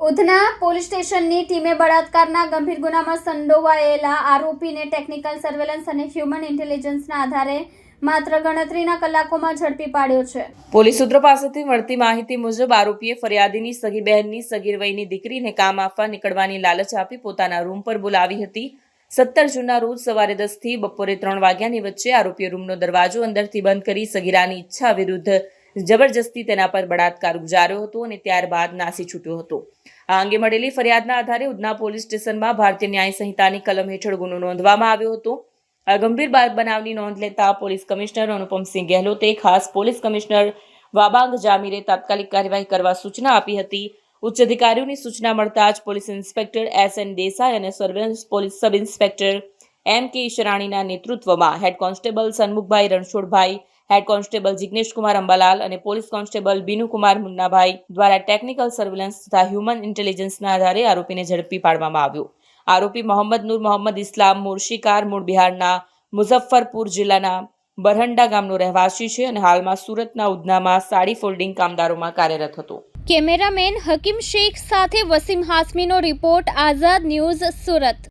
Udhna police સ્ટેશનની ટીમે બળાત્કારના ગંભીર ગુનામાં સંડોવાયેલા આરોપીને ટેકનિકલ સર્વેલન્સ અને હ્યુમન ઇન્ટેલિજન્સના આધારે માત્ર ગણતરીના કલાકોમાં ઝડપી પાડ્યો છે। પોલીસ સૂત્રો પાસેથી મળતી માહિતી મુજબ આરોપીએ ફરિયાદીની સગી બહેનની સગીર વયની દીકરીને કામ આપવા નીકળવાની લાલચ આપી પોતાના રૂમ પર બોલાવી હતી। 17 જૂનના રોજ સવારે 10 થી બપોરે 3 વાગ્યાની વચ્ચે આરોપીએ રૂમનો દરવાજો અંદરથી બંધ કરી સગીરાની ઈચ્છા વિરુદ્ધ જબરજસ્તી તેના પર બળાત્કાર ગુજાર્યો હતો અને ત્યારબાદ નાસી છૂટ્યો હતો। આ અંગે મળેલી ફરિયાદના આધારે ઉધના પોલીસ સ્ટેશનમાં ભારતીય ન્યાય સંહિતાની કલમ હેઠળ ગુનો નોંધવામાં આવ્યો હતો। આ ગંભીર બનાવની નોંધ લેતા પોલીસ કમિશનર અનુપમસિંહ ગેહલોતે ખાસ પોલીસ કમિશનર વાબાંગ જામીરે તાત્કાલિક કાર્યવાહી કરવા સૂચના આપી હતી। ઉચ્ચ અધિકારીઓની સૂચના મળતા જ પોલીસ ઇન્સ્પેક્ટર એસ.એન. દેસાઈ અને સર્વેલન્સ પોલીસ સબ ઇન્સ્પેક્ટર એમ.કે. ઈશરાણીના નેતૃત્વમાં હેડ કોન્સ્ટેબલ સન્મુખભાઈ રણછોડભાઈ, હેડ કોન્સ્ટેબલ જિગ્નેશકુમાર અંબાલાલ અને પોલીસ કોન્સ્ટેબલ બીનુકુમાર મુન્નાભાઈ દ્વારા ટેકનિકલ સર્વેલન્સ તથા હ્યુમન ઇન્ટેલિજન્સના આધારે આરોપીને ઝડપી પાડવામાં આવ્યો। આરોપી મોહમ્મદ નૂર મોહમ્મદ ઇસ્લામ મુર્શિકાર મૂળ બિહારના મુઝફ્ફરપુર જિલ્લાના બરહંડા ગામનો રહેવાસી છે અને હાલમાં સુરતના ઉધનામાં સાડી ફોલ્ડિંગ કામદારોમાં કાર્યરત હતો। કેમેરામેન હકીમ શેખ સાથે વસીમ હાસમીનો રિપોર્ટ, આઝાદ ન્યૂઝ, સુરત।